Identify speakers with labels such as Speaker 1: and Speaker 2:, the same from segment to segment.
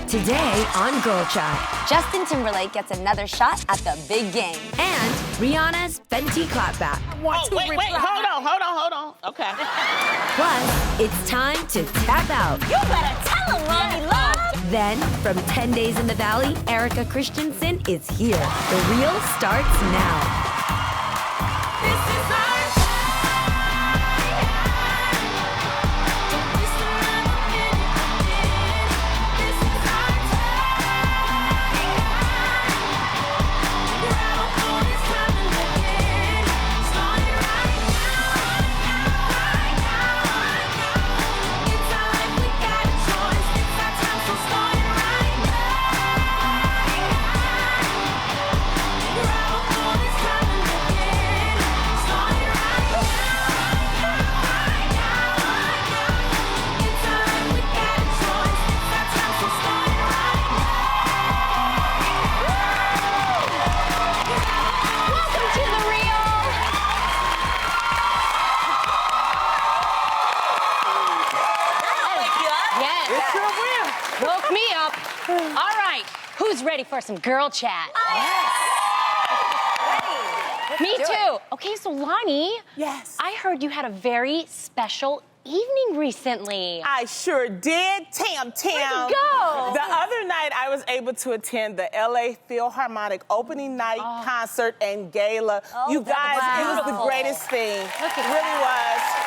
Speaker 1: Today on Girl Chat,
Speaker 2: Justin Timberlake gets another shot at the big game.
Speaker 1: and Rihanna's Fenty clapback.
Speaker 3: Hold on. Okay.
Speaker 1: Plus, it's time to tap out.
Speaker 2: You better tell him, Mommy Love!
Speaker 1: Then, from 10 Days in the Valley, Erika Christensen is here. The reel starts now.
Speaker 4: Woke me up. All right, who's ready for some girl chat? Me too. Okay, so Lonnie.
Speaker 3: Yes.
Speaker 4: I heard you had a very special evening recently.
Speaker 3: I sure did. Tam.
Speaker 4: Where'd you go?
Speaker 3: The other night, I was able to attend the LA Philharmonic opening night concert and gala. You guys, it was the greatest thing.
Speaker 4: Look at
Speaker 3: it really was.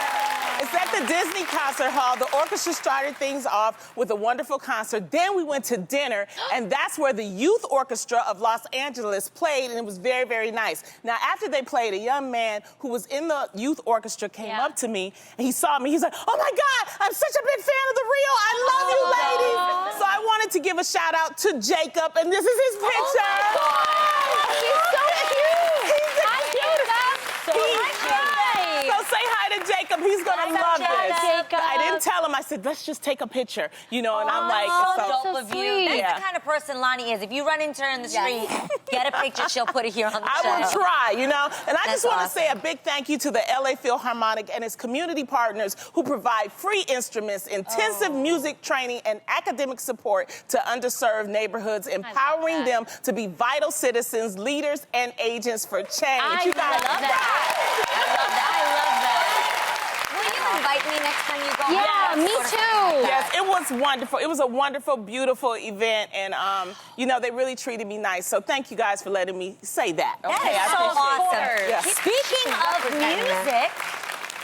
Speaker 3: It's at the Disney Concert Hall. The orchestra started things off with a wonderful concert. Then we went to dinner, and that's where the Youth Orchestra of Los Angeles played, and it was very, very nice. Now, after they played, a young man who was in the youth orchestra came up to me, and he saw me. He's like, "Oh my God, I'm such a big fan of the Rio. I love you, ladies." So I wanted to give a shout out to Jacob, and this is his picture.
Speaker 4: Oh my God. He's so cute. Hi, Jacob.
Speaker 3: So say hi to Jacob. He's gonna love this.
Speaker 4: Jacob.
Speaker 3: I didn't tell him. I said, let's just take a picture, and I'm like,
Speaker 2: Dope
Speaker 4: so
Speaker 2: of you.
Speaker 4: sweet.
Speaker 2: That's the kind of person Lonnie is. If you run into her in the street, get a picture, she'll put it here on the show.
Speaker 3: I will try, And I
Speaker 2: That's
Speaker 3: just want to
Speaker 2: awesome.
Speaker 3: say a big thank you to the LA Philharmonic and its community partners who provide free instruments, intensive music training, and academic support to underserved neighborhoods, empowering them to be vital citizens, leaders, and agents for change. You guys
Speaker 2: I love that. Will you invite me next time you go?
Speaker 4: Yeah, me too.
Speaker 3: Yes, it was wonderful. It was a wonderful, beautiful event, and they really treated me nice. So thank you guys for letting me say that.
Speaker 2: That
Speaker 3: Okay,
Speaker 2: is
Speaker 3: I
Speaker 2: so
Speaker 3: appreciate it.
Speaker 2: awesome.
Speaker 3: Yeah.
Speaker 2: Speaking of music,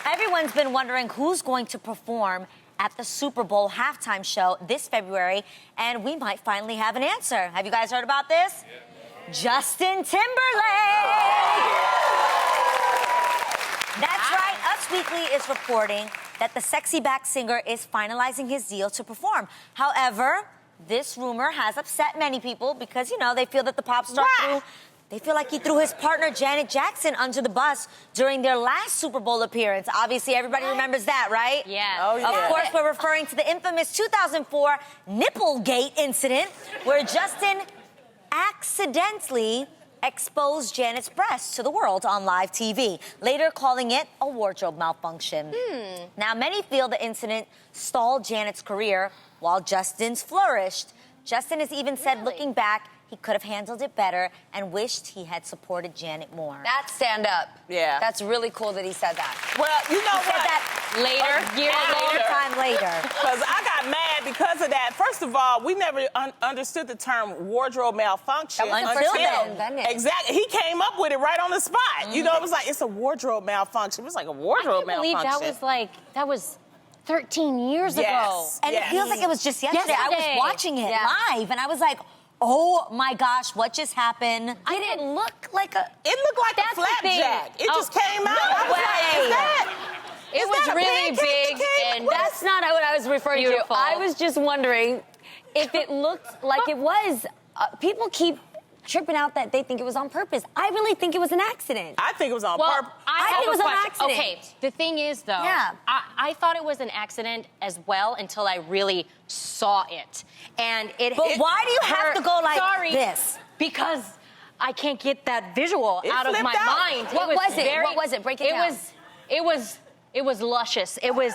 Speaker 2: everyone's been wondering who's going to perform at the Super Bowl halftime show this February, and we might finally have an answer. Have you guys heard about this? Yeah. Justin Timberlake! That's right. Us Weekly is reporting that the sexy back singer is finalizing his deal to perform. However, this rumor has upset many people because, they feel that the pop star they feel like he threw his partner Janet Jackson under the bus during their last Super Bowl appearance. Obviously, everybody remembers that, right?
Speaker 4: Yeah.
Speaker 3: Oh, yeah.
Speaker 2: Of course, we're referring to the infamous 2004 Nipplegate incident where Justin accidentally exposed Janet's breasts to the world on live TV, later calling it a wardrobe malfunction. Now, many feel the incident stalled Janet's career while Justin's flourished. Justin has even said, looking back, he could have handled it better and wished he had supported Janet more.
Speaker 5: That's stand up.
Speaker 3: Yeah.
Speaker 5: That's really cool that he said that.
Speaker 3: Well, you know
Speaker 2: He said
Speaker 3: what?
Speaker 2: that a long time later.
Speaker 3: Because I got mad because of that. First of all, we never understood the term wardrobe malfunction.
Speaker 2: Until then.
Speaker 3: Exactly. He came up with it right on the spot. It was like, it's a wardrobe malfunction. It was like a wardrobe
Speaker 4: I believe
Speaker 3: malfunction.
Speaker 4: that was 13 years ago.
Speaker 2: And it feels like it was just yesterday. I was watching it
Speaker 5: Yeah.
Speaker 2: live, and I was like, oh my gosh, what just happened?
Speaker 4: I didn't look like a...
Speaker 3: It looked like
Speaker 4: That's
Speaker 3: a
Speaker 4: the thing.
Speaker 3: flapjack. It just came out.
Speaker 2: No
Speaker 3: I was like,
Speaker 2: way.
Speaker 3: is that?
Speaker 4: It
Speaker 3: Is
Speaker 4: was
Speaker 3: that a
Speaker 4: really
Speaker 3: pancake
Speaker 4: big,
Speaker 3: cake?
Speaker 4: and
Speaker 3: What
Speaker 4: that's not what I was referring
Speaker 5: Beautiful.
Speaker 4: to. I was just wondering if it looked like it was. People keep tripping out that they think it was on purpose. I really think it was an accident.
Speaker 3: I think it was on
Speaker 4: Well,
Speaker 3: purpose.
Speaker 4: I think it was an accident.
Speaker 6: Okay, the thing is, though,
Speaker 2: Yeah.
Speaker 6: I thought it was an accident as well until I really saw it. And
Speaker 2: But why do you have to go like this?
Speaker 6: Because I can't get that visual
Speaker 3: It
Speaker 6: out of
Speaker 3: flipped
Speaker 6: my
Speaker 3: out.
Speaker 6: mind.
Speaker 2: What was it? What was it? Break it down.
Speaker 6: It was luscious. It was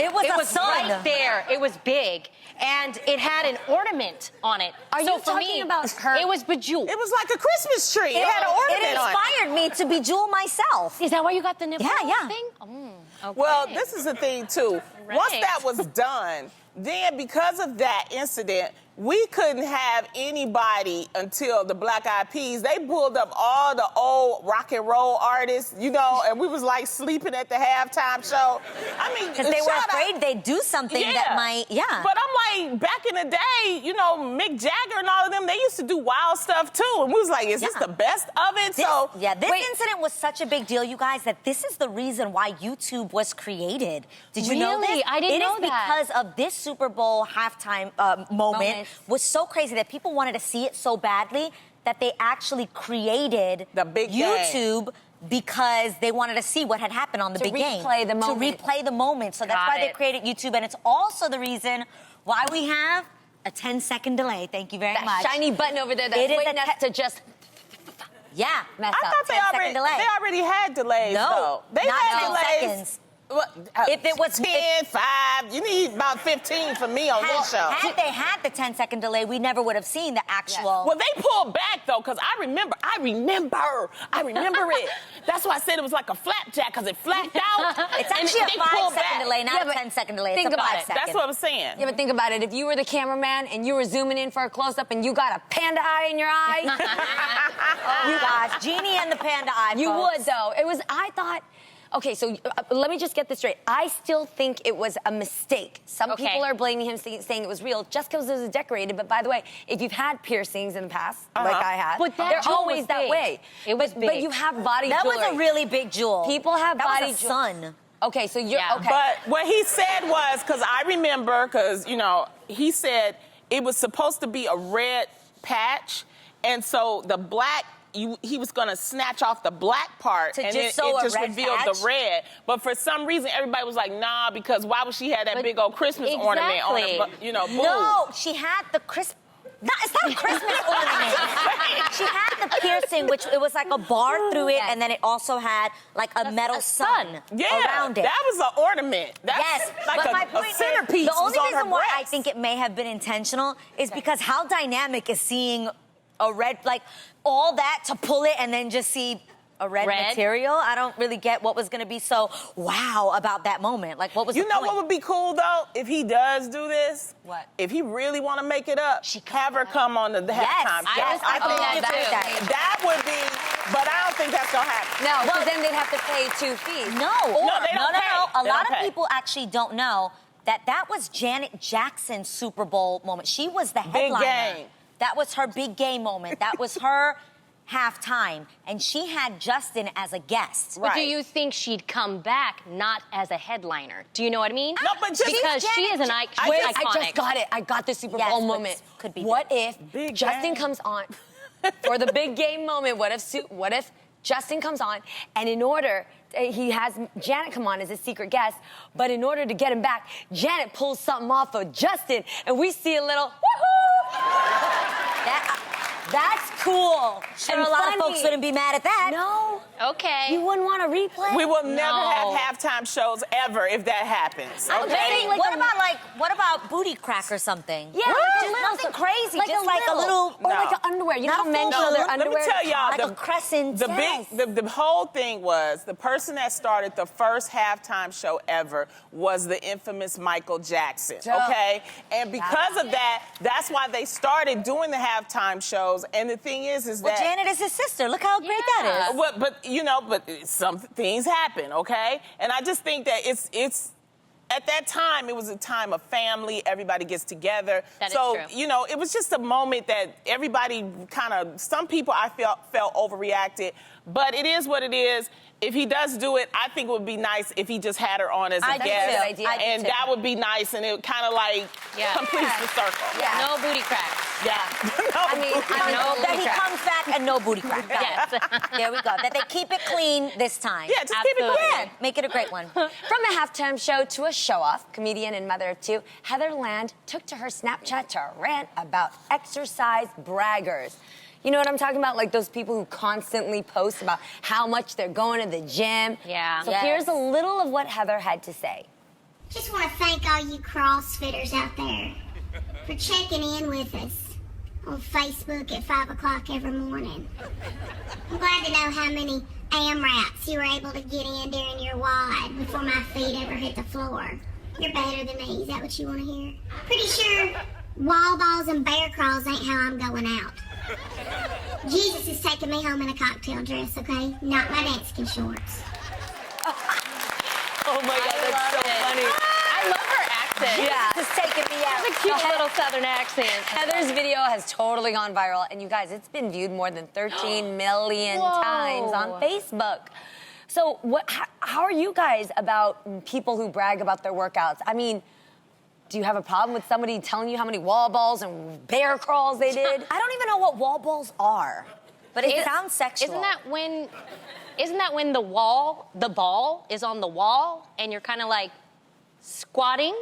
Speaker 2: It was a sun.
Speaker 6: right there. It was big, and it had an ornament on it.
Speaker 4: Are
Speaker 6: so
Speaker 4: you
Speaker 6: for
Speaker 4: talking
Speaker 6: me,
Speaker 4: about her?
Speaker 6: It was bejeweled.
Speaker 3: It was like a Christmas tree. It had an ornament
Speaker 2: It
Speaker 3: on it.
Speaker 2: inspired me to bejewel myself.
Speaker 6: Is that why you got the nipple
Speaker 2: Yeah.
Speaker 6: thing? Okay.
Speaker 3: Well, this is the thing, too. Once
Speaker 6: Right.
Speaker 3: that was done, then because of that incident, we couldn't have anybody until the Black Eyed Peas. They pulled up all the old rock and roll artists, you know, and we was like sleeping at the halftime show. I mean,
Speaker 2: Because they were
Speaker 3: shout out-
Speaker 2: afraid they'd do something that might,
Speaker 3: But I'm like, back in the day, you know, Mick Jagger and all of them, they used to do wild stuff too. And we was like, is this the best of it?
Speaker 2: This incident was such a big deal, you guys, that this is the reason why YouTube was created. Did you know this?
Speaker 6: Really? I didn't know that.
Speaker 2: It is because of this Super Bowl halftime moment was so crazy that people wanted to see it so badly that they actually created
Speaker 3: the big
Speaker 2: YouTube because they wanted to see what had happened on the big game.
Speaker 4: To replay the moment.
Speaker 2: To replay the moment. So that's why they created YouTube. And it's also the reason why we have a 10-second delay. Thank you very
Speaker 4: That
Speaker 2: much.
Speaker 4: shiny button over there that's
Speaker 2: It is
Speaker 4: waiting
Speaker 2: a
Speaker 4: us to just
Speaker 2: Yeah, mess
Speaker 3: I
Speaker 2: up.
Speaker 3: thought they
Speaker 2: 10-second delay.
Speaker 3: already had delays,
Speaker 2: No,
Speaker 3: though. They
Speaker 2: not
Speaker 3: had
Speaker 2: 10
Speaker 3: delays.
Speaker 2: seconds.
Speaker 3: Well,
Speaker 2: If it was
Speaker 3: 10, 5, you need about 15 for me on this show.
Speaker 2: Had they had the 10-second delay, we never would have seen the actual.
Speaker 3: Well, they pulled back though, because I remember it. That's why I said it was like a flapjack, because it flapped out.
Speaker 2: It's actually a 5-second delay, not a 10-second delay.
Speaker 4: think
Speaker 2: It's a
Speaker 4: about
Speaker 2: 5
Speaker 4: it.
Speaker 2: second.
Speaker 3: That's what I'm saying.
Speaker 4: Yeah, but think about it. If you were the cameraman and you were zooming in for a close-up and you got a panda eye in your eye,
Speaker 2: You guys, Jeannie and the panda eye.
Speaker 4: you
Speaker 2: folks.
Speaker 4: would, though. I thought, okay, so let me just get this straight. I still think it was a mistake. Some
Speaker 6: Okay.
Speaker 4: people are blaming him, saying it was real just because it was decorated. But by the way, if you've had piercings in the past, like I had,
Speaker 6: But that
Speaker 4: they're
Speaker 6: jewel
Speaker 4: always
Speaker 6: was
Speaker 4: that
Speaker 6: big.
Speaker 4: way.
Speaker 6: It was
Speaker 4: But
Speaker 6: big.
Speaker 4: you have body
Speaker 2: That
Speaker 4: jewelry.
Speaker 2: was a really big jewel.
Speaker 4: People have
Speaker 2: that
Speaker 4: body
Speaker 2: was a
Speaker 4: jewelry.
Speaker 2: sun.
Speaker 4: Okay, so you're
Speaker 6: Yeah.
Speaker 4: okay.
Speaker 3: But what he said was, because I remember, because, you know, he said it was supposed to be a red patch, and so the black, he was going to snatch off the black part,
Speaker 2: To
Speaker 3: and
Speaker 2: just
Speaker 3: then
Speaker 2: sew
Speaker 3: it
Speaker 2: a
Speaker 3: just
Speaker 2: red
Speaker 3: revealed
Speaker 2: patch?
Speaker 3: the red. But for some reason, everybody was like, nah, because why would she have that
Speaker 6: But
Speaker 3: big old Christmas ornament on her,
Speaker 6: exactly.
Speaker 3: you know, boob?
Speaker 2: No, she had the it's not a Christmas ornament. She had the piercing, which it was like a bar through it, and then it also had like a metal sun around it.
Speaker 3: that was an ornament. That's
Speaker 2: Yes,
Speaker 3: like
Speaker 2: but my
Speaker 3: a
Speaker 2: point
Speaker 3: centerpiece.
Speaker 2: is, the only
Speaker 3: was on her
Speaker 2: reason why I
Speaker 3: breast.
Speaker 2: think it may have been intentional is because how dynamic is seeing a red, like all that to pull it and then just see a red material? I don't really get what was going to be so wow about that moment. Like, what was
Speaker 3: You
Speaker 2: the
Speaker 3: know
Speaker 2: point?
Speaker 3: what would be cool though if he does do this?
Speaker 2: What?
Speaker 3: If he really want to make it up, have her come on the halftime show.
Speaker 2: Yes, I
Speaker 6: think
Speaker 2: think
Speaker 6: that
Speaker 3: that would be, but I don't think that's gonna happen.
Speaker 4: no, because then they'd have to pay 2 fees.
Speaker 2: No,
Speaker 3: they don't pay.
Speaker 2: A
Speaker 3: They
Speaker 2: lot
Speaker 3: don't
Speaker 2: of
Speaker 3: pay.
Speaker 2: people actually don't know that was Janet Jackson's Super Bowl moment. She was the
Speaker 3: Big
Speaker 2: headliner.
Speaker 3: game.
Speaker 2: That was her big game moment. That was her halftime, and she had Justin as a guest.
Speaker 6: But do
Speaker 3: Right.
Speaker 6: you think she'd come back not as a headliner? Do you know what I mean?
Speaker 3: No, but just-
Speaker 6: because she is an icon.
Speaker 4: Wait,
Speaker 6: iconic.
Speaker 4: I just got it. I got the Super
Speaker 2: Yes,
Speaker 4: Bowl
Speaker 2: but
Speaker 4: moment.
Speaker 2: could be
Speaker 4: What if
Speaker 3: Big
Speaker 4: Justin
Speaker 3: game.
Speaker 4: comes on for the big game moment? What if Justin comes on and in order he has Janet come on as a secret guest, but in order to get him back, Janet pulls something off of Justin, and we see a little woohoo. That's cool.
Speaker 2: Sure,
Speaker 4: and
Speaker 2: a lot
Speaker 4: funny.
Speaker 2: of folks wouldn't be mad at that.
Speaker 4: No.
Speaker 6: Okay.
Speaker 4: You wouldn't want to replay?
Speaker 3: We will never
Speaker 6: No.
Speaker 3: have halftime shows ever if that happens.
Speaker 2: I'm
Speaker 3: Okay?
Speaker 2: betting, what about booty crack or something?
Speaker 4: Yeah,
Speaker 2: Just
Speaker 4: like a little,
Speaker 2: nothing crazy,
Speaker 4: like
Speaker 2: just
Speaker 4: a
Speaker 2: like a little.
Speaker 4: or
Speaker 3: No.
Speaker 4: like an underwear. You know
Speaker 2: Not
Speaker 4: how
Speaker 2: a
Speaker 4: men
Speaker 2: full
Speaker 4: show their
Speaker 2: suit.
Speaker 4: underwear?
Speaker 3: Let me tell y'all,
Speaker 2: Like a crescent,
Speaker 3: the
Speaker 2: yes.
Speaker 3: the whole thing was the person that started the first halftime show ever was the infamous Michael Jackson. Okay, and because of that, that's why they started doing the halftime shows. And the thing is
Speaker 2: Well,
Speaker 3: that
Speaker 2: Janet is his sister. Look how great that is.
Speaker 3: but you know, but some things happen, okay? And I just think that it's at that time it was a time of family. Everybody gets together.
Speaker 6: That is
Speaker 3: so
Speaker 6: true.
Speaker 3: you know, it was just a moment that everybody some people I felt overreacted. But it is what it is. If he does do it, I think it would be nice if he just had her on as a
Speaker 2: I do
Speaker 3: guest.
Speaker 2: too. I do
Speaker 3: And
Speaker 2: too.
Speaker 3: that would be nice, and it kind of like completes the circle.
Speaker 2: Yeah.
Speaker 6: No booty crack.
Speaker 3: Yeah.
Speaker 2: I mean,
Speaker 6: No
Speaker 2: that
Speaker 6: booty
Speaker 2: he
Speaker 6: crack.
Speaker 2: comes back and no booty crack. Got
Speaker 6: Yes.
Speaker 2: it. There we go. That they keep it clean this time.
Speaker 3: Yeah, just keep it
Speaker 6: Absolutely.
Speaker 3: clean.
Speaker 2: Yeah, make it a great one.
Speaker 4: From a halftime show to a show-off, comedian and mother of two, Heather Land took to her Snapchat to rant about exercise braggers. You know what I'm talking about? Like those people who constantly post about how much they're going to the gym.
Speaker 6: Yeah.
Speaker 4: So
Speaker 2: Yes.
Speaker 4: here's a little of what Heather had to say.
Speaker 7: Just want to thank all you CrossFitters out there for checking in with us on Facebook at 5 o'clock every morning. I'm glad to know how many AMRAPs you were able to get in during your WOD before my feet ever hit the floor. You're better than me, is that what you want to hear? Pretty sure wall balls and bear crawls ain't how I'm going out. Jesus is taking me home in a cocktail dress, okay? Not my dancing shorts.
Speaker 4: Oh my God, that's so funny.
Speaker 6: I love her accent.
Speaker 4: Yeah.
Speaker 2: Just taking me out.
Speaker 6: It's a cute little Southern accent.
Speaker 4: Heather's video has totally gone viral, and you guys, it's been viewed more than 13 million times on Facebook. So, how are you guys about people who brag about their workouts? I mean, do you have a problem with somebody telling you how many wall balls and bear crawls they did?
Speaker 2: I don't even know what wall balls are, but it sounds sexual.
Speaker 6: Isn't that when the ball is on the wall and you're kind of like squatting?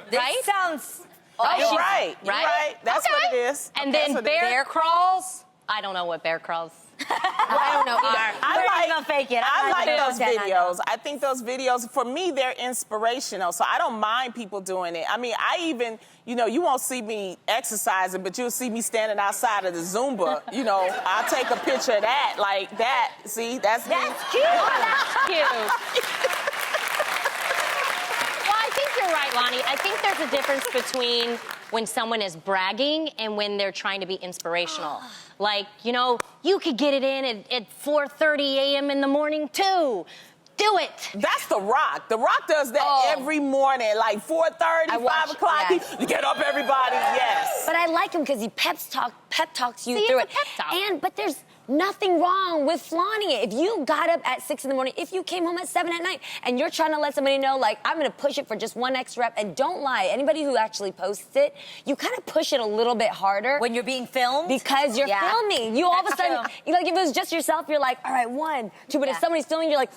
Speaker 2: This
Speaker 6: right?
Speaker 2: sounds...
Speaker 3: You're right. You're
Speaker 6: Right?
Speaker 3: right. That's
Speaker 6: Okay.
Speaker 3: what it is.
Speaker 6: And
Speaker 3: That's
Speaker 6: then
Speaker 3: what it is.
Speaker 6: bear crawls? I don't know what bear crawls I don't know either.
Speaker 2: We're gonna fake it.
Speaker 3: I like those
Speaker 2: pretend I know.
Speaker 3: videos. I think those videos, for me, they're inspirational. So I don't mind people doing it. I mean, I even, you won't see me exercising, but you'll see me standing outside of the Zumba. I'll take a picture of that, like that. See, that's me.
Speaker 2: That's cute.
Speaker 6: That's cute. Well, I think you're right, Lonnie. I think there's a difference between when someone is bragging and when they're trying to be inspirational. Like, you could get it in at 4:30 a.m. in the morning, too. Do it.
Speaker 3: That's The Rock. The Rock does that every morning, like 4:30, 5 o'clock.
Speaker 4: yeah.
Speaker 3: He get up, everybody. Yes.
Speaker 4: But I like him because he pep talks you
Speaker 6: See,
Speaker 4: through
Speaker 6: it's
Speaker 4: it.
Speaker 6: a pep talk.
Speaker 4: But there's nothing wrong with flaunting it. If you got up at 6 in the morning, if you came home at 7 at night, and you're trying to let somebody know, like, I'm going to push it for just one extra rep, and don't lie. Anybody who actually posts it, you kind of push it a little bit harder.
Speaker 2: When you're being filmed?
Speaker 4: Because you're filming. You all of a
Speaker 2: That's
Speaker 4: sudden,
Speaker 2: true.
Speaker 4: like if it was just yourself, you're like, all right, 1, 2. But if somebody's filming, you're like,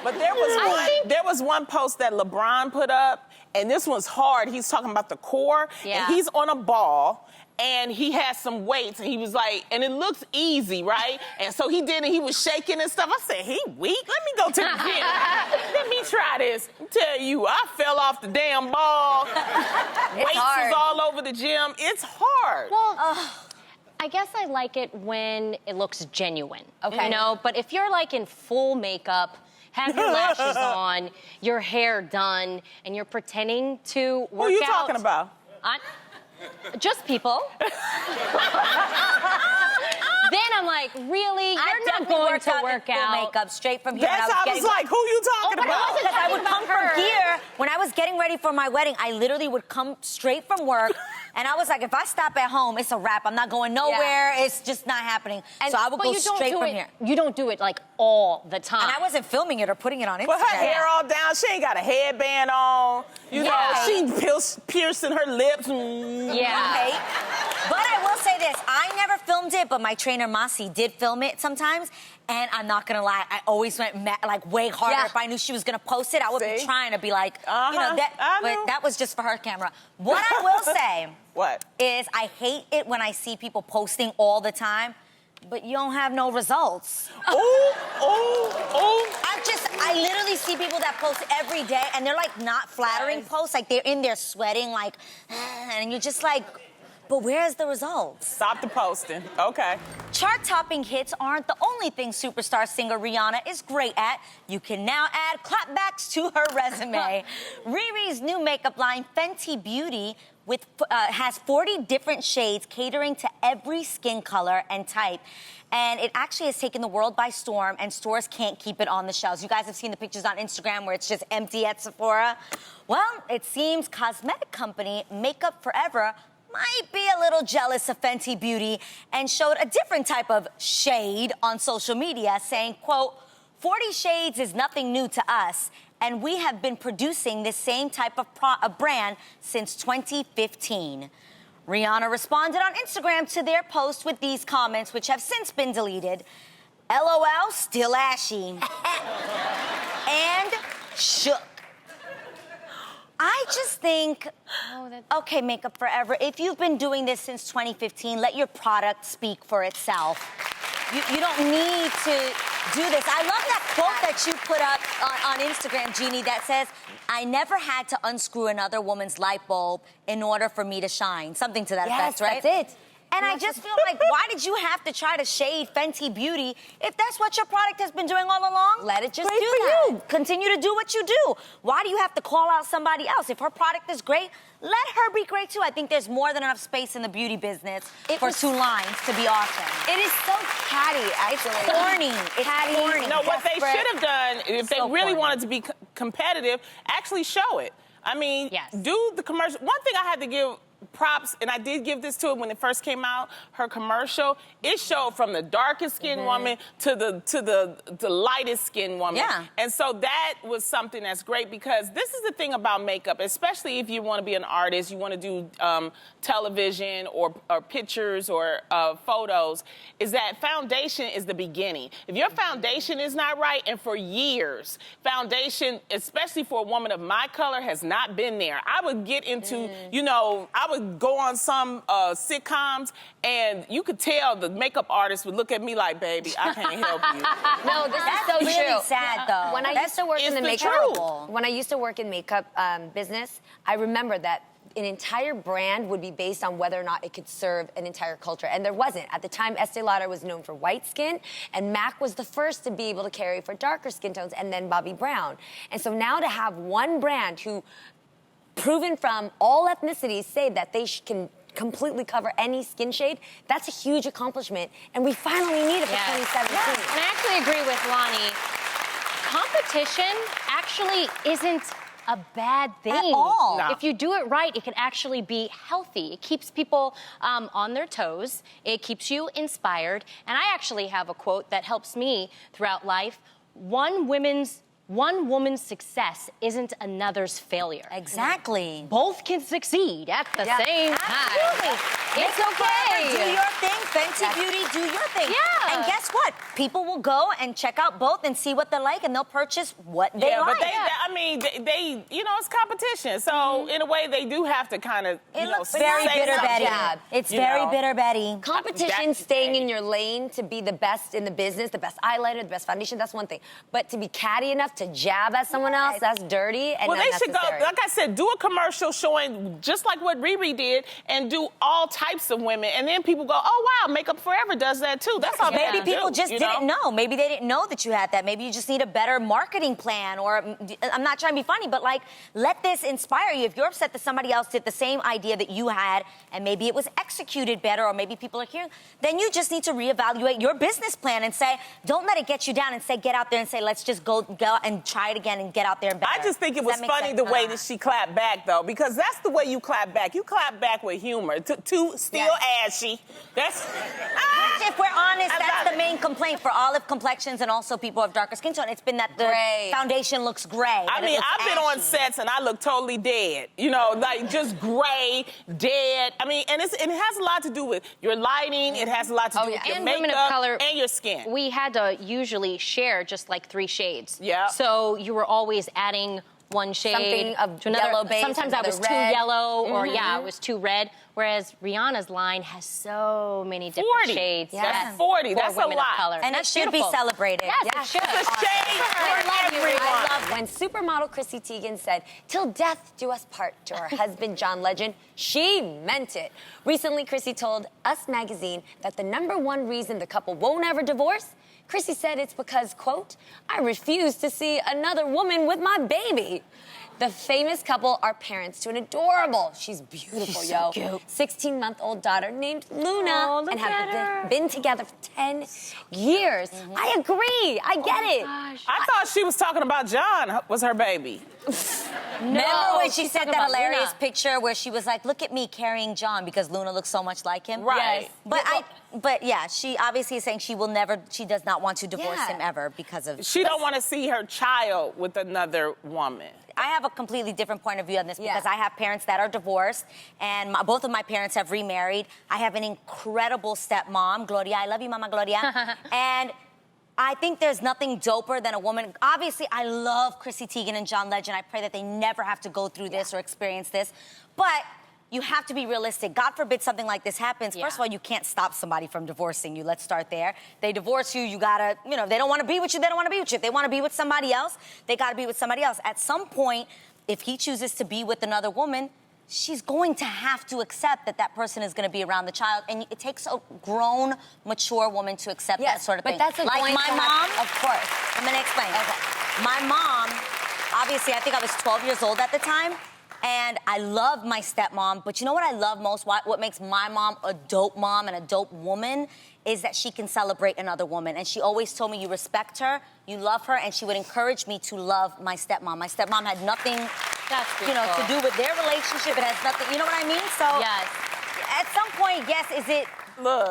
Speaker 3: But there was one post that LeBron put up, and this one's hard. He's talking about the core,
Speaker 6: Yeah.
Speaker 3: and he's on a ball, and he has some weights, and he was like, and it looks easy, right? And so he did it, he was shaking and stuff. I said, he weak? Let me go to the gym. Let me try this. Tell you, I fell off the damn ball. Weights
Speaker 2: hard.
Speaker 3: was all over the gym. It's hard.
Speaker 6: Well, I guess I like it when it looks genuine.
Speaker 4: Okay.
Speaker 6: But if you're like in full makeup, have your lashes on, your hair done, and you're pretending to work out.
Speaker 3: Who are you talking about?
Speaker 6: Just people. Then I'm like, really? You're not going to work
Speaker 2: full
Speaker 6: out.
Speaker 2: makeup straight from here.
Speaker 3: That's
Speaker 2: when
Speaker 3: I was like, who you talking
Speaker 6: but I
Speaker 3: about?
Speaker 6: wasn't
Speaker 2: Because I would
Speaker 6: talking
Speaker 2: come
Speaker 6: about
Speaker 2: from
Speaker 6: her.
Speaker 2: here. When I was getting ready for my wedding, I literally would come straight from work. And I was like, if I stop at home, it's a wrap. I'm not going nowhere. It's just not happening. So I would go straight from here.
Speaker 6: You don't do it like all the time.
Speaker 2: And I wasn't filming it or putting it on Instagram.
Speaker 3: But her hair all down. She ain't got a headband on. You know, she piercing her lips.
Speaker 6: Yeah.
Speaker 2: Okay. But I will say this. I never filmed it, but my trainer, Masi, did film it sometimes. And I'm not going to lie, I always went way harder.
Speaker 4: Yeah.
Speaker 2: If I knew she was going to post it, I would be trying to be like,
Speaker 3: I
Speaker 2: but
Speaker 3: know.
Speaker 2: that was just for her camera. What I will say
Speaker 3: What?
Speaker 2: is I hate it when I see people posting all the time, but you don't have no results. I literally see people that post every day, and they're like not flattering posts, like they're in there sweating, like, and you're just like, but where's the results?
Speaker 3: Stop the posting. Okay.
Speaker 2: Chart-topping hits aren't the only thing superstar singer Rihanna is great at. You can now add clapbacks to her resume. Riri's new makeup line, Fenty Beauty, has 40 different shades catering to every skin color and type. And it actually has taken the world by storm, and stores can't keep it on the shelves. You guys have seen the pictures on Instagram where it's just empty at Sephora. Well, it seems cosmetic company Makeup Forever might be a little jealous of Fenty Beauty and showed a different type of shade on social media, saying, quote, 40 shades is nothing new to us, and we have been producing this same type of brand since 2015. Rihanna responded on Instagram to their post with these comments, which have since been deleted. LOL, still ashy. And shook. I just think, okay, Makeup Forever, if you've been doing this since 2015, let your product speak for itself. You don't need to do this. I love that quote that you put up on Instagram, Jeannie, that says, I never had to unscrew another woman's light bulb in order for me to shine. Something to that effect, right?
Speaker 4: That's it.
Speaker 2: And I just feel like, why did you have to try to shade Fenty Beauty if that's what your product has been doing all along?
Speaker 4: Let it just
Speaker 2: Great
Speaker 4: do
Speaker 2: for
Speaker 4: that.
Speaker 2: you. Continue to do what you do. Why do you have to call out somebody else? If her product is great, let her be great too. I think there's more than enough space in the beauty business for two lines to be awesome.
Speaker 4: It is so catty, actually.
Speaker 2: Corny. It's
Speaker 4: Catty.
Speaker 2: corny.
Speaker 3: No, what they
Speaker 4: Desperate.
Speaker 3: should have done, if they
Speaker 2: So
Speaker 3: really
Speaker 2: corny.
Speaker 3: wanted to be competitive, actually show it. I mean,
Speaker 6: Yes.
Speaker 3: do the commercial. One thing I had to give props, and I did give this to it when it first came out, her commercial, it showed from the darkest skinned woman to the lightest skinned woman.
Speaker 2: Yeah.
Speaker 3: And so that was something that's great, because this is the thing about makeup, especially if you want to be an artist, you want to do television or pictures or photos, is that foundation is the beginning. If your foundation is not right, and for years, foundation, especially for a woman of my color, has not been there. I would get into, you know, I would go on some sitcoms, and you could tell the makeup artist would look at me like, baby, I can't help you.
Speaker 4: No, this
Speaker 2: That's
Speaker 4: is so
Speaker 2: really
Speaker 4: true.
Speaker 2: sad, though.
Speaker 4: When I used to work in
Speaker 3: it's
Speaker 4: the
Speaker 3: the
Speaker 4: makeup,
Speaker 3: truth.
Speaker 4: when I used to work in makeup business, I remember that an entire brand would be based on whether or not it could serve an entire culture, and there wasn't. At the time, Estee Lauder was known for white skin, and MAC was the first to be able to carry for darker skin tones, and then Bobbi Brown. And so now to have one brand who, proven from all ethnicities, say that they can completely cover any skin shade, that's a huge accomplishment, and we finally need it for 2017.
Speaker 6: And I actually agree with Lonnie. Competition actually isn't a bad thing.
Speaker 2: At all.
Speaker 3: No.
Speaker 6: If you do it right, it can actually be healthy. It keeps people on their toes. It keeps you inspired. And I actually have a quote that helps me throughout life. One woman's success isn't another's failure.
Speaker 2: Exactly.
Speaker 6: Both can succeed at the same time.
Speaker 2: Absolutely.
Speaker 6: It's
Speaker 2: Makeup forever,
Speaker 6: okay.
Speaker 2: do your thing. Fenty Beauty, do your thing.
Speaker 6: Yeah.
Speaker 2: And guess what? People will go and check out both and see what they like, and they'll purchase what they
Speaker 3: Yeah,
Speaker 2: like.
Speaker 3: but I mean, they, you know, it's competition. So in a way, they do have to kind of,
Speaker 2: It
Speaker 3: you know,
Speaker 2: looks very
Speaker 3: say
Speaker 2: bitter
Speaker 3: something.
Speaker 2: Betty. It's
Speaker 3: You
Speaker 2: very
Speaker 3: know.
Speaker 2: bitter Betty.
Speaker 4: Competition,
Speaker 3: That's
Speaker 4: staying in
Speaker 3: great.
Speaker 4: your lane to be the best in the business, the best eyeliner, the best foundation, that's one thing. But to be catty enough to jab at someone else, that's dirty and
Speaker 3: Well, they should go,
Speaker 4: unnecessary.
Speaker 3: like I said, do a commercial showing just like what Riri did, and do all types of women. And then people go, oh, wow, Makeup Forever does that too. That's all they
Speaker 2: Maybe
Speaker 3: have to
Speaker 2: people
Speaker 3: do,
Speaker 2: just
Speaker 3: you
Speaker 2: didn't know. Maybe they didn't know that you had that. Maybe you just need a better marketing plan, or I'm not trying to be funny, but like, let this inspire you. If you're upset that somebody else did the same idea that you had, and maybe it was executed better, or maybe people are hearing, then you just need to reevaluate your business plan and say, don't let it get you down, and say, get out there and say, let's just go and try it again and get out there and better.
Speaker 3: I just think it
Speaker 2: Does
Speaker 3: was
Speaker 2: that make
Speaker 3: funny
Speaker 2: sense?
Speaker 3: the way that she clapped back, though, because that's the way you clap back. You clap back with humor. Still ashy. That's.
Speaker 2: If we're honest,
Speaker 3: I
Speaker 2: that's
Speaker 3: love
Speaker 2: the main complaint for olive complexions and also people of darker skin tone. It's been that the
Speaker 4: Gray.
Speaker 2: foundation looks gray.
Speaker 3: I
Speaker 2: that it
Speaker 3: mean,
Speaker 2: looks
Speaker 3: I've been on
Speaker 2: ashy.
Speaker 3: sets and I look totally dead. You know, like just gray, dead. I mean, and it has a lot to do with your lighting. It has a lot to do with your
Speaker 6: And
Speaker 3: makeup
Speaker 6: women of color,
Speaker 3: and your skin.
Speaker 6: We had to usually share just like 3 shades.
Speaker 3: Yeah.
Speaker 6: So you were always adding one shade
Speaker 4: Something of
Speaker 6: to another.
Speaker 4: yellow base,
Speaker 6: Sometimes I was
Speaker 4: another
Speaker 6: too
Speaker 4: red.
Speaker 6: yellow, or I was too red. Whereas Rihanna's line has so many different
Speaker 3: 40.
Speaker 6: shades.
Speaker 3: That's 40.
Speaker 6: For
Speaker 3: That's a
Speaker 6: women
Speaker 3: lot.
Speaker 6: of color.
Speaker 2: And it
Speaker 6: That's
Speaker 2: should
Speaker 6: beautiful.
Speaker 2: be celebrated.
Speaker 6: Yes,
Speaker 4: Yeah.
Speaker 6: it should.
Speaker 3: It's a shade
Speaker 4: I
Speaker 3: for
Speaker 4: love you.
Speaker 3: everyone.
Speaker 4: I love when supermodel Chrissy Teigen said, "Till death do us part" to her husband John Legend. She meant it. Recently, Chrissy told Us Magazine that the #1 reason the couple won't ever divorce, Chrissy said it's because, quote, "I refuse to see another woman with my baby." The famous couple are parents to an adorable, she's beautiful, yo, 16-month-old daughter named Luna,
Speaker 6: Oh, look
Speaker 4: and
Speaker 6: at
Speaker 4: have
Speaker 6: her.
Speaker 4: been together for 10 years. I agree. I get it.
Speaker 3: I thought she was talking about John was her baby.
Speaker 2: Remember when she
Speaker 6: she's
Speaker 2: sent
Speaker 6: talking
Speaker 2: that
Speaker 6: about
Speaker 2: hilarious
Speaker 6: Luna.
Speaker 2: picture where she was like, look at me carrying John because Luna looks so much like him?
Speaker 3: Right.
Speaker 2: Yes. But yeah, she obviously is saying she does not want to divorce
Speaker 4: Yeah.
Speaker 2: him ever because of...
Speaker 3: She don't want to see her child with another woman.
Speaker 2: I have a completely different point of view on this because
Speaker 4: Yeah.
Speaker 2: I have parents that are divorced, and both of my parents have remarried. I have an incredible stepmom, Gloria. I love you, Mama Gloria. And I think there's nothing doper than a woman. Obviously, I love Chrissy Teigen and John Legend. I pray that they never have to go through this or experience this. But you have to be realistic. God forbid something like this happens.
Speaker 6: Yeah.
Speaker 2: First of all, you can't stop somebody from divorcing you. Let's start there. They divorce you, you gotta, you know, they don't want to be with you, they don't want to be with you. If they want to be with somebody else, they gotta be with somebody else. At some point, if he chooses to be with another woman, she's going to have to accept that that person is going to be around the child. And it takes a grown, mature woman to accept that sort of thing.
Speaker 4: But that's a
Speaker 2: like
Speaker 4: point
Speaker 2: my
Speaker 4: to
Speaker 2: mom.
Speaker 4: have- Of course.
Speaker 2: I'm going to explain. Okay. My mom, obviously, I think I was 12 years old at the time. And I love my stepmom. But you know what I love most? What makes my mom a dope mom and a dope woman is that she can celebrate another woman. And she always told me, you respect her, you love her, and she would encourage me to love my stepmom. My stepmom had nothing,
Speaker 6: That's
Speaker 2: you know, to do with their relationship. It has nothing, you know what I mean? So
Speaker 6: Yes.
Speaker 2: at some point, yes,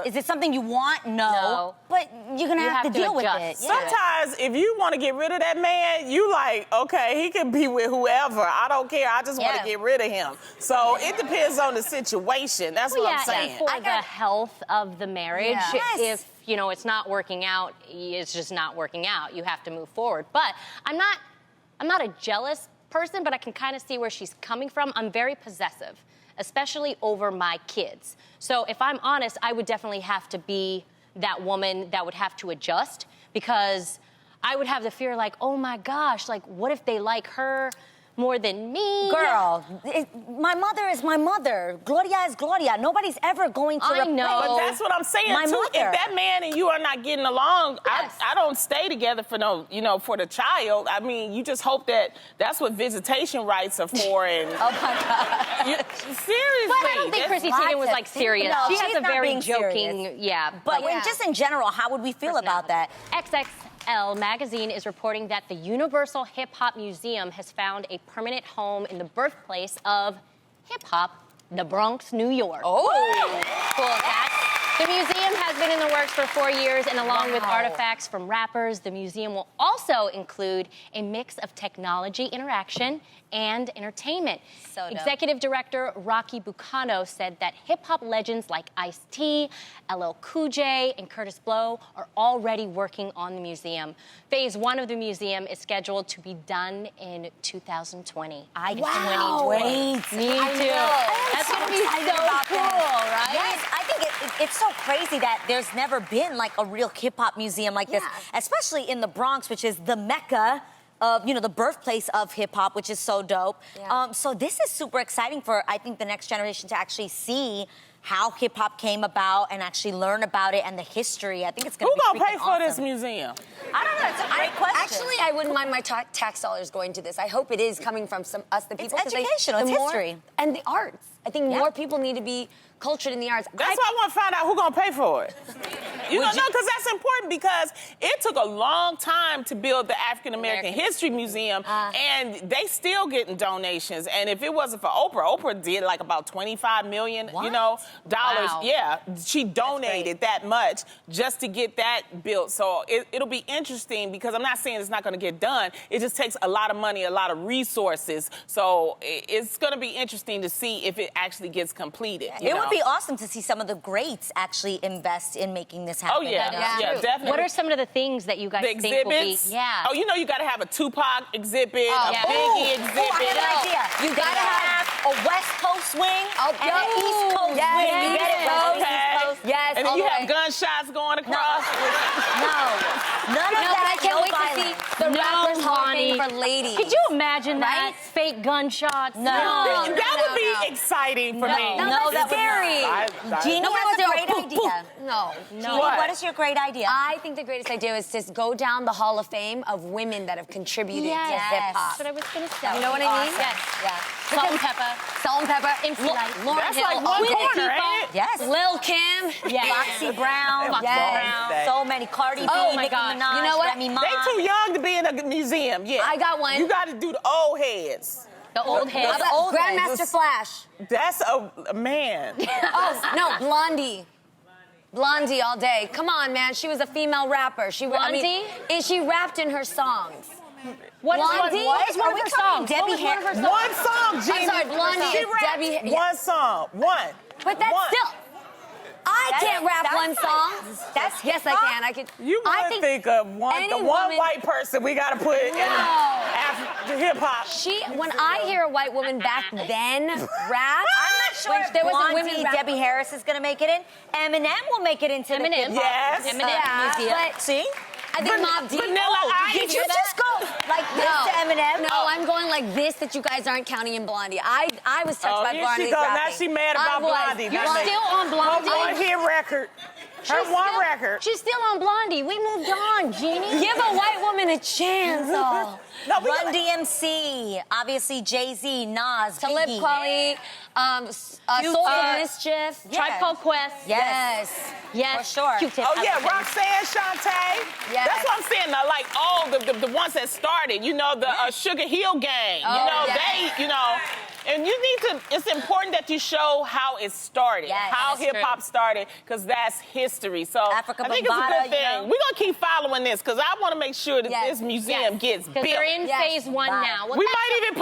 Speaker 2: is it something you want?
Speaker 6: No.
Speaker 2: But you're gonna
Speaker 6: You
Speaker 2: have to
Speaker 6: have to
Speaker 2: deal with
Speaker 6: adjust.
Speaker 2: it. Yeah.
Speaker 3: Sometimes, if you want to get rid of that man, you like, okay, he can be with whoever. I don't care. I just want
Speaker 2: Yeah.
Speaker 3: to get rid of him. So it depends on the situation. That's what I'm saying.
Speaker 6: And for the health of the marriage,
Speaker 2: Yeah. Yes.
Speaker 6: if you know it's not working out, it's just not working out. You have to move forward. But I'm not a jealous person, but I can kind of see where she's coming from. I'm very possessive, especially over my kids. So if I'm honest, I would definitely have to be that woman that would have to adjust, because I would have the fear like, oh my gosh, like what if they like her more than me?
Speaker 2: Girl, my mother is my mother. Gloria is Gloria. Nobody's ever going to
Speaker 6: I
Speaker 2: replace
Speaker 6: know.
Speaker 3: But that's what I'm saying,
Speaker 2: my
Speaker 3: too.
Speaker 2: mother.
Speaker 3: If that man and you are not getting along,
Speaker 6: Yes.
Speaker 3: I don't stay together for no, you know, for the child. I mean, you just hope that that's what visitation rights are for. And
Speaker 2: Oh my God.
Speaker 3: seriously.
Speaker 6: But I don't think
Speaker 3: that's-
Speaker 6: Chrissy Teigen was like serious.
Speaker 2: No,
Speaker 6: she has
Speaker 2: she's
Speaker 6: a
Speaker 2: not
Speaker 6: very
Speaker 2: being
Speaker 6: joking,
Speaker 2: serious.
Speaker 6: yeah.
Speaker 2: But
Speaker 6: like,
Speaker 2: just in general, how would we feel about that?
Speaker 6: XXL magazine is reporting that the Universal Hip Hop Museum has found a permanent home in the birthplace of hip hop, the Bronx, New York.
Speaker 2: Oh.
Speaker 6: Cool as that. The museum has been in the works for 4 years, and along with artifacts from rappers, the museum will also include a mix of technology interaction and entertainment.
Speaker 2: So dope.
Speaker 6: Executive Director Rocky Bucano said that hip-hop legends like Ice-T, LL Cool J, and Curtis Blow are already working on the museum. Phase 1 of the museum is scheduled to be done in 2020.
Speaker 2: I
Speaker 6: Wow.
Speaker 2: wait.
Speaker 6: Me
Speaker 2: I
Speaker 6: too.
Speaker 2: know.
Speaker 6: That's
Speaker 2: I'm
Speaker 6: gonna be
Speaker 2: excited
Speaker 6: so
Speaker 2: about
Speaker 6: cool,
Speaker 2: that.
Speaker 6: right?
Speaker 2: Yes, I think it's so crazy that there's never been like a real hip hop museum like this, especially in the Bronx, which is the mecca of, you know, the birthplace of hip hop, which is so dope.
Speaker 4: Yeah.
Speaker 2: So this is super exciting for, I think, the next generation to actually see how hip hop came about and actually learn about it and the history. I think it's gonna
Speaker 3: Who
Speaker 2: be
Speaker 3: gonna pay
Speaker 2: freaking
Speaker 3: for this
Speaker 2: awesome.
Speaker 3: museum?
Speaker 2: I don't know. It's a great question.
Speaker 4: Actually, I wouldn't mind my tax dollars going to this. I hope it is coming from us, the people. 'cause
Speaker 2: educational,
Speaker 4: the
Speaker 2: it's
Speaker 4: more-
Speaker 2: history.
Speaker 4: And the arts. I think more people need to be cultured in the arts.
Speaker 3: That's why I want to find out who gonna pay for it. You know, because that's important, because it took a long time to build the African American History Museum, and they still getting donations. And if it wasn't for Oprah did like about $25 million, you know, dollars.
Speaker 6: Wow.
Speaker 3: Yeah, she donated that much just to get that built. So it'll be interesting, because I'm not saying it's not gonna get done. It just takes a lot of money, a lot of resources. So it's gonna be interesting to see if it actually gets completed. you
Speaker 2: It
Speaker 3: know?
Speaker 2: would be awesome to see some of the greats actually invest in making this happen.
Speaker 3: Oh, yeah.
Speaker 2: you know?
Speaker 3: Yeah, definitely.
Speaker 6: What are some of the things that you guys
Speaker 3: The
Speaker 6: think will be?
Speaker 3: exhibits?
Speaker 6: Yeah.
Speaker 3: Oh, you know, you gotta have a Tupac exhibit, a
Speaker 6: yeah.
Speaker 3: Biggie exhibit.
Speaker 2: Oh, I have an idea. You gotta have a West Coast wing and an East Coast
Speaker 4: yes,
Speaker 2: wing. You get it,
Speaker 4: yes.
Speaker 2: Rose?
Speaker 3: Okay.
Speaker 4: Yes,
Speaker 3: And then
Speaker 4: all
Speaker 3: you
Speaker 4: the
Speaker 3: have
Speaker 4: way.
Speaker 3: gunshots going across.
Speaker 2: No. None of
Speaker 4: No, but
Speaker 2: that.
Speaker 4: I can't
Speaker 2: no
Speaker 4: wait
Speaker 2: violence.
Speaker 4: to see the rappers Hall of Fame for ladies.
Speaker 6: Could you imagine that?
Speaker 4: Right?
Speaker 6: Fake gunshots?
Speaker 2: No.
Speaker 3: That would be exciting for me.
Speaker 2: No,
Speaker 4: that's scary.
Speaker 2: Jeannie
Speaker 4: No,
Speaker 2: has
Speaker 4: no,
Speaker 2: a great
Speaker 4: poof,
Speaker 2: idea.
Speaker 4: No.
Speaker 2: Jeannie,
Speaker 3: What?
Speaker 2: what is your great idea?
Speaker 4: I think the greatest idea is to go down the Hall of Fame of women that have contributed to hip
Speaker 6: That's
Speaker 4: hop.
Speaker 6: what I was going to say.
Speaker 4: You know what I mean?
Speaker 6: Yes.
Speaker 4: Yeah.
Speaker 6: Salt and pepper.
Speaker 4: Salt and pepper. Lauren
Speaker 3: That's
Speaker 4: Hill.
Speaker 3: like one
Speaker 4: Queen
Speaker 3: corner,
Speaker 4: Latifah,
Speaker 3: ain't it?
Speaker 2: Yes.
Speaker 4: Lil Kim.
Speaker 6: Yes.
Speaker 2: Foxy Brown.
Speaker 6: Foxy
Speaker 2: Yes.
Speaker 6: Brown.
Speaker 2: So many. Cardi B,
Speaker 6: Oh, my
Speaker 2: Nicki
Speaker 6: God.
Speaker 2: Minaj,
Speaker 4: You know what?
Speaker 2: Remy Ma.
Speaker 3: They too young to be in a museum. Yeah.
Speaker 4: I got one.
Speaker 3: You gotta do the old heads.
Speaker 6: The old
Speaker 2: How
Speaker 6: heads.
Speaker 2: about old
Speaker 4: Grandmaster
Speaker 2: heads?
Speaker 4: Flash.
Speaker 3: That's a man.
Speaker 4: Oh, no, Blondie. Blondie all day. Come on, man. She was a female rapper.
Speaker 6: Blondie?
Speaker 4: And she rapped in her songs.
Speaker 6: What is
Speaker 4: Blondie?
Speaker 6: what is one
Speaker 2: Are
Speaker 6: of
Speaker 2: we
Speaker 6: her
Speaker 2: talking
Speaker 6: songs?
Speaker 2: Debbie
Speaker 6: What was one of her songs?
Speaker 3: One song, Jeannie.
Speaker 4: I'm sorry, Blondie
Speaker 3: She
Speaker 4: is
Speaker 3: rapped
Speaker 4: Debbie.
Speaker 3: One song. One.
Speaker 4: But that's
Speaker 3: One.
Speaker 4: still. I can't rap one song. Yes, I can. I can.
Speaker 3: You would think of the one white person we gotta put in hip hop.
Speaker 4: When I hear a white woman back then rap,
Speaker 2: I'm not sure if
Speaker 4: there was a
Speaker 2: Blondie,
Speaker 4: women
Speaker 2: Debbie Harris is going to make it in. Eminem will make it into the hip-hop
Speaker 3: Yes.
Speaker 2: museum.
Speaker 4: but
Speaker 2: See?
Speaker 4: I think Mobb Deep.
Speaker 3: Vanilla Ice.
Speaker 2: Did you just go like this to Eminem?
Speaker 4: No, I'm going like this that you guys aren't counting in Blondie. I was touched by
Speaker 3: Here
Speaker 4: Blondie's
Speaker 3: she goes.
Speaker 4: rapping.
Speaker 3: Now she mad about Blondie.
Speaker 6: You're still on Blondie?
Speaker 3: Her one hit record. Her one record.
Speaker 6: She's still on Blondie. We moved on, Jeannie.
Speaker 4: Give a white woman a chance. Oh.
Speaker 2: Run DMC, obviously Jay-Z, Nas,
Speaker 4: Talib
Speaker 2: Biggie.
Speaker 4: Kweli, Soul of Mischief.
Speaker 2: Yeah.
Speaker 6: Tribe Called Quest.
Speaker 2: Yes.
Speaker 6: Yes.
Speaker 2: For sure.
Speaker 6: Q-Tip.
Speaker 3: Oh yeah, Roxanne, Shantae.
Speaker 4: Yes.
Speaker 3: That's what I'm saying. Like all the ones that started. You know, the Sugar Hill Gang.
Speaker 4: Oh,
Speaker 3: you know,
Speaker 4: yes.
Speaker 3: they. You know. And you need to, it's important that you show how it started,
Speaker 2: Yes,
Speaker 3: how
Speaker 6: that's
Speaker 3: hip-hop started, because that's history. So
Speaker 2: Africa
Speaker 3: I think it's a
Speaker 2: Bambaataa,
Speaker 3: good
Speaker 2: you
Speaker 3: thing.
Speaker 2: know?
Speaker 3: We're going to keep following this, because I want to make sure that this museum gets built.
Speaker 6: Because they're in phase one
Speaker 2: Bye.
Speaker 6: now. Well,
Speaker 3: We might even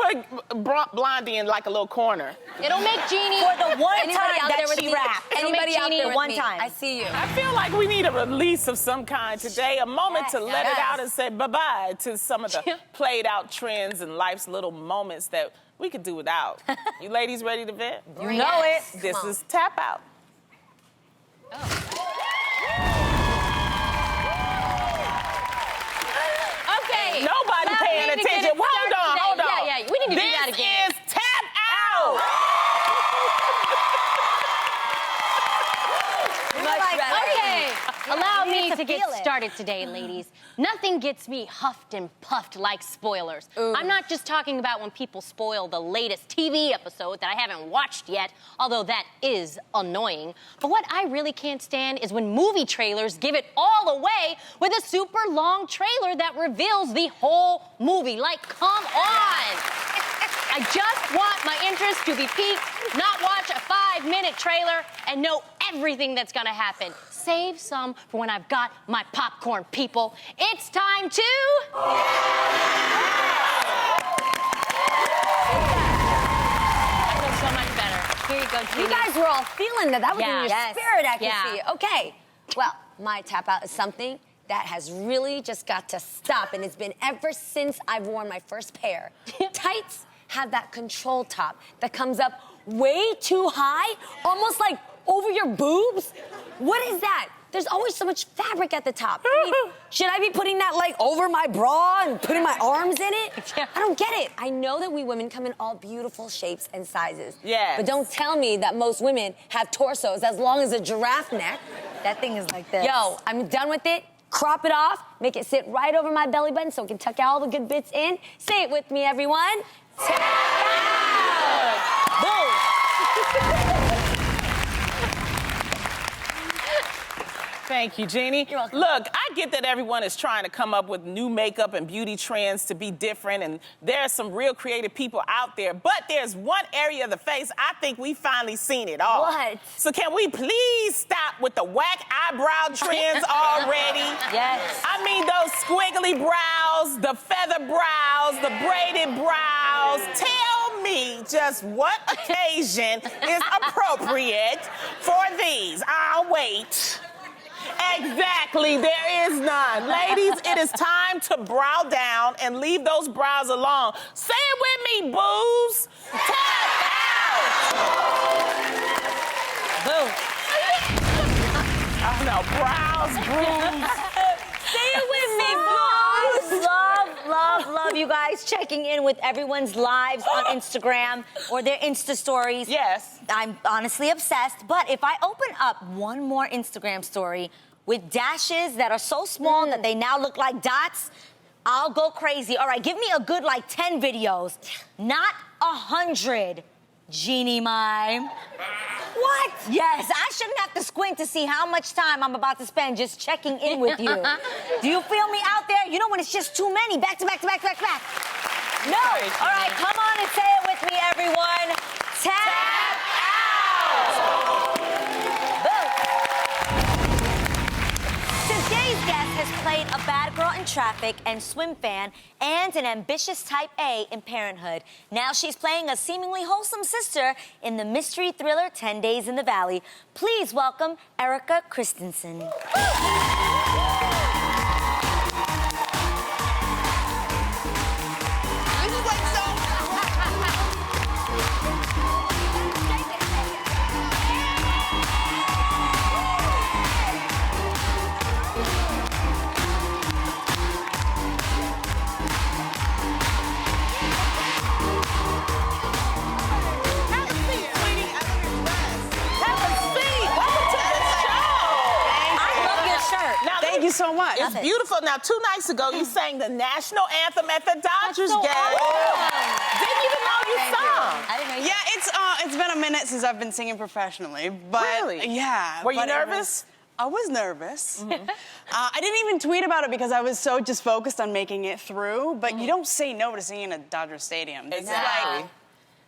Speaker 3: put Blondie in like a little corner.
Speaker 6: It'll make Jeannie.
Speaker 2: For the one
Speaker 4: Anybody
Speaker 2: time
Speaker 4: out
Speaker 2: that
Speaker 4: there with
Speaker 2: she
Speaker 4: me?
Speaker 2: rapped.
Speaker 4: Anybody out there with
Speaker 2: one
Speaker 4: me?
Speaker 2: time.
Speaker 4: I see you.
Speaker 3: I feel like we need a release of some kind today, a moment to let it out and say bye-bye to some of the played-out trends and life's little moments that we could do without. You ladies ready to vent?
Speaker 2: You know it.
Speaker 3: This is Tap Out.
Speaker 6: Okay.
Speaker 3: Nobody
Speaker 6: Well,
Speaker 3: paying
Speaker 6: we need to get
Speaker 3: attention.
Speaker 6: it
Speaker 3: Hold
Speaker 6: started
Speaker 3: on,
Speaker 6: today.
Speaker 3: hold on.
Speaker 6: Yeah, we need to do that again.
Speaker 3: This is Tap Out.
Speaker 6: Okay, allow
Speaker 2: you need
Speaker 6: me
Speaker 2: to
Speaker 6: to get
Speaker 2: feel it.
Speaker 6: started today, ladies. Nothing gets me huffed and puffed like spoilers. I'm not just talking about when people spoil the latest TV episode that I haven't watched yet, although that is annoying. But what I really can't stand is when movie trailers give it all away with a super long trailer that reveals the whole movie. Like, come on! I just want my interest to be piqued, not watch a 5-minute trailer and know everything that's gonna happen. Save some for when I've got my popcorn, people. It's time to... I feel so much better. Here you go, Jeannie.
Speaker 4: You guys were all feeling that. That was in your
Speaker 6: Yes.
Speaker 4: spirit, I can
Speaker 6: Yeah.
Speaker 4: see. Okay. Well, my tap out is something that has really just got to stop, and it's been ever since I've worn my first pair. Tights have that control top that comes up way too high, almost like over your boobs. What is that? There's always so much fabric at the top. I mean, should I be putting that like over my bra and putting my arms in it? I don't get it. I know that we women come in all beautiful shapes and sizes.
Speaker 3: Yes.
Speaker 4: But don't tell me that most women have torsos as long as a giraffe neck.
Speaker 2: That thing is like this.
Speaker 4: Yo, I'm done with it. Crop it off, make it sit right over my belly button so it can tuck all the good bits in. Say it with me, everyone. Tap out! Boom!
Speaker 3: Thank you, Jeannie.
Speaker 4: You're welcome.
Speaker 3: Look, I get that everyone is trying to come up with new makeup and beauty trends to be different, and there are some real creative people out there, but there's one area of the face I think we finally seen it all.
Speaker 4: What?
Speaker 3: So can we please stop with the whack eyebrow trends already?
Speaker 2: Yes.
Speaker 3: I mean, those squiggly brows, the feather brows, the braided brows. Tell me just what occasion is appropriate for these. I'll wait. Exactly, there is none. Ladies, it is time to brow down and leave those brows alone. Say it with me, boos. Tap out.
Speaker 2: Boom.
Speaker 3: I know, brows, boos.
Speaker 2: Say it with me, boys. Love you guys checking in with everyone's lives on Instagram or their Insta stories.
Speaker 3: Yes.
Speaker 2: I'm honestly obsessed, but if I open up one more Instagram story with dashes that are so small that they now look like dots, I'll go crazy. All right, give me a good like 10 videos, not 100. Jeannie mime. What? Yes, I shouldn't have to squint to see how much time I'm about to spend just checking in with you. Do you feel me out there? You know when it's just too many, back to back to back to back to back. No. All right, come on and say it with me, everyone. Tap out. Boom. Today's guest has played a bad girl in gun traffic and swim fan, and an ambitious type A in parenthood. Now she's playing a seemingly wholesome sister in the mystery thriller 10 Days in the Valley. Please welcome Erika Christensen.
Speaker 3: Thank you so much. It's beautiful. Now, 2 nights ago, you sang the national anthem at the Dodgers game. Didn't even know you sung.
Speaker 2: I didn't know you
Speaker 8: Yeah, it's been a minute since I've been singing professionally, but
Speaker 3: Really?
Speaker 8: yeah.
Speaker 3: Were you
Speaker 8: but
Speaker 3: nervous?
Speaker 8: I was nervous. I didn't even tweet about it because I was so just focused on making it through. But you don't say no to singing at Dodger Stadium. It's
Speaker 3: Exactly.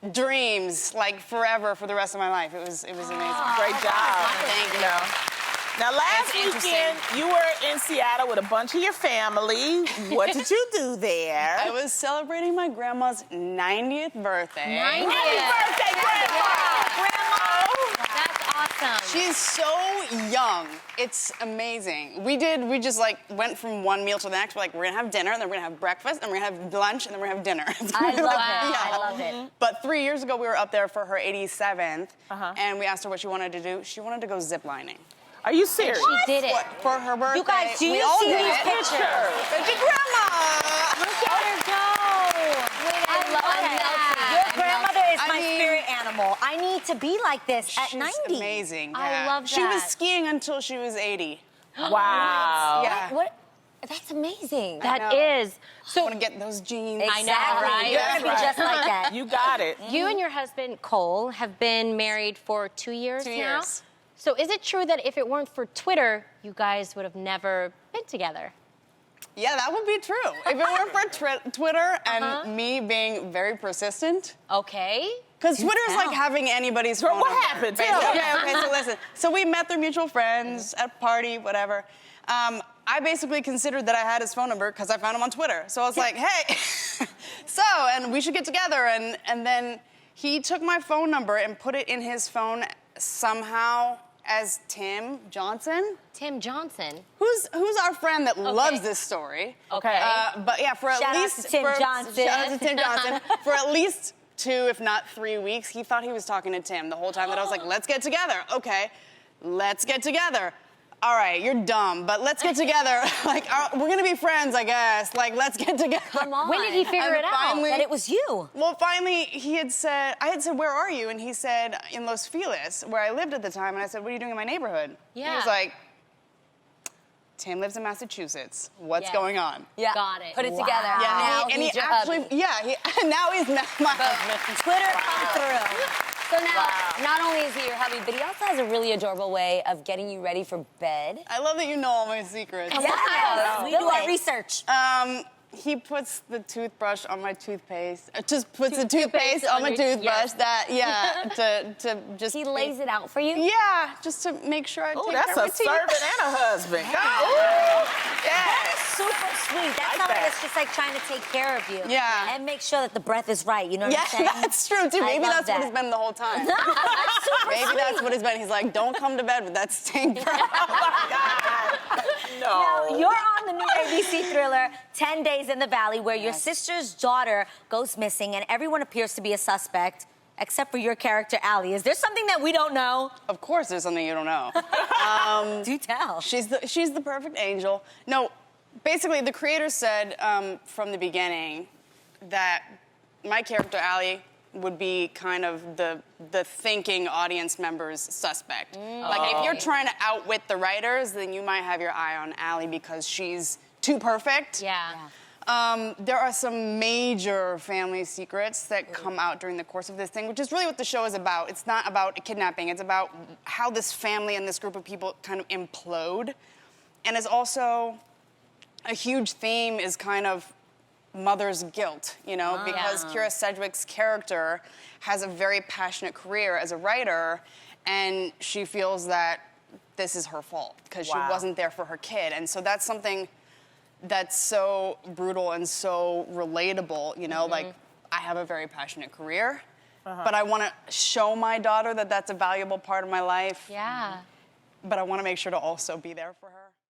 Speaker 8: like dreams, like forever for the rest of my life. It was amazing.
Speaker 3: Great job.
Speaker 8: Thank you.
Speaker 3: Now, last
Speaker 8: It's interesting.
Speaker 3: weekend, you were in Seattle with a bunch of your family. What did you do there?
Speaker 8: I was celebrating my grandma's 90th birthday.
Speaker 6: 90th.
Speaker 3: Happy birthday, Grandma!
Speaker 6: That's awesome.
Speaker 8: She's so young. It's amazing. We just like went from one meal to the next. We're like, we're gonna have dinner, and then we're gonna have breakfast, and we're gonna have lunch, and then we're gonna have dinner. It's
Speaker 2: I
Speaker 8: really
Speaker 2: love
Speaker 8: like-
Speaker 2: it.
Speaker 8: yeah.
Speaker 2: I love it.
Speaker 8: But 3 years ago, we were up there for her 87th, and we asked her what she wanted to do. She wanted to go ziplining.
Speaker 3: Are you serious?
Speaker 6: She did it.
Speaker 8: For her birthday.
Speaker 2: You guys, do
Speaker 8: we
Speaker 2: you
Speaker 8: all
Speaker 2: see
Speaker 8: did
Speaker 2: these
Speaker 8: it.
Speaker 2: pictures?
Speaker 8: Thank you, Grandma.
Speaker 6: Look at her go. Wait, I love that.
Speaker 2: Your grandmother is
Speaker 8: I
Speaker 2: my
Speaker 8: mean-
Speaker 2: spirit animal. I need to be like this at
Speaker 8: She's
Speaker 2: 90.
Speaker 8: amazing.
Speaker 6: I
Speaker 8: yeah.
Speaker 6: love
Speaker 8: She was
Speaker 6: that.
Speaker 8: skiing until she was 80.
Speaker 3: Wow.
Speaker 8: Yeah.
Speaker 2: What? That's amazing.
Speaker 6: That
Speaker 8: know.
Speaker 6: is.
Speaker 8: I
Speaker 6: So
Speaker 8: want to get those jeans.
Speaker 6: I know,
Speaker 2: Exactly.
Speaker 6: right?
Speaker 2: You're gonna be
Speaker 3: That's
Speaker 2: just like that.
Speaker 3: You got it.
Speaker 6: you and your husband, Cole, have been married for 2 years
Speaker 8: 2
Speaker 6: now.
Speaker 8: years.
Speaker 6: So is it true that if it weren't for Twitter, you guys would have never been together?
Speaker 8: Yeah, that would be true. If it weren't for Twitter and me being very persistent.
Speaker 6: Okay.
Speaker 8: Because Twitter's like having anybody's phone
Speaker 3: What
Speaker 8: number,
Speaker 3: happened?
Speaker 8: basically.
Speaker 3: Tell me.
Speaker 8: Okay, so listen. So we met through mutual friends at a party, whatever. I basically considered that I had his phone number because I found him on Twitter. So I was like, hey, and we should get together. And then he took my phone number and put it in his phone somehow as Tim Johnson.
Speaker 6: Tim Johnson.
Speaker 8: Who's our friend that loves this story?
Speaker 6: Okay.
Speaker 8: But yeah, for at
Speaker 2: Shout out
Speaker 8: least
Speaker 2: to Tim Johnson.
Speaker 8: Shout out to Tim Johnson. For at least 2, if not 3 weeks, he thought he was talking to Tim the whole time that I was like, let's get together. Okay, let's get together. All right, you're dumb, but let's get together. Like, we're gonna be friends, I guess. Like, let's get together.
Speaker 2: Come on.
Speaker 6: When did he figure it out?
Speaker 8: finally-
Speaker 2: That it was you.
Speaker 8: Well, finally, I had said, where are you? And he said, in Los Feliz, where I lived at the time. And I said, what are you doing in my neighborhood?
Speaker 6: Yeah.
Speaker 8: He was like, Tim lives in Massachusetts. What's
Speaker 6: Yeah.
Speaker 8: going on?
Speaker 2: Yeah.
Speaker 6: Got it.
Speaker 2: Put it
Speaker 6: Wow.
Speaker 2: together.
Speaker 8: Yeah,
Speaker 2: Now
Speaker 8: and he
Speaker 2: he's your
Speaker 8: actually,
Speaker 2: hubby.
Speaker 8: now he's my husband.
Speaker 2: Twitter come through.
Speaker 4: So now, not only is he your hubby, but he also has a really adorable way of getting you ready for bed.
Speaker 8: I love that you know all my secrets.
Speaker 2: Yes, we do our research.
Speaker 8: He puts the toothbrush on my toothpaste. Just puts the toothpaste on my
Speaker 6: your-
Speaker 8: toothbrush.
Speaker 6: yes.
Speaker 8: To just.
Speaker 4: He lays it out for you.
Speaker 8: Yeah, just to make sure I
Speaker 3: Oh,
Speaker 8: take
Speaker 3: that's
Speaker 8: care
Speaker 3: a
Speaker 8: of my teeth.
Speaker 3: servant and a husband. Ooh, yes.
Speaker 2: Super sweet. That's
Speaker 3: Like
Speaker 2: somebody
Speaker 3: that.
Speaker 2: that's just like trying to take care of you.
Speaker 8: Yeah.
Speaker 2: And make sure that the breath is right. You know what
Speaker 8: Yeah,
Speaker 2: I'm saying?
Speaker 8: that's true too.
Speaker 2: I
Speaker 8: Maybe
Speaker 2: love
Speaker 8: that's what
Speaker 2: that.
Speaker 8: it's been the whole time.
Speaker 2: That's super
Speaker 8: Maybe
Speaker 2: sweet.
Speaker 8: that's what it's been. He's like, don't come to bed with that stink breath.
Speaker 2: Now,
Speaker 3: No.
Speaker 2: you're on the new ABC thriller, 10 Days in the Valley, where your sister's daughter goes missing and everyone appears to be a suspect, except for your character, Allie. Is there something that we don't know?
Speaker 8: Of course, there's something you don't know.
Speaker 2: Do tell.
Speaker 8: She's the perfect angel. No, basically, the creators said from the beginning that my character, Allie, would be kind of the thinking audience member's suspect. Like, if you're trying to outwit the writers, then you might have your eye on Allie because she's too perfect.
Speaker 6: Yeah.
Speaker 8: There are some major family secrets that come out during the course of this thing, which is really what the show is about. It's not about a kidnapping. It's about how this family and this group of people kind of implode. And it's also a huge theme is kind of mother's guilt, you know, because Kira Sedgwick's character has a very passionate career as a writer, and she feels that this is her fault because she wasn't there for her kid. And so that's something that's so brutal and so relatable, you know, like I have a very passionate career, but I want to show my daughter that that's a valuable part of my life.
Speaker 6: Yeah.
Speaker 8: But I want to make sure to also be there for her.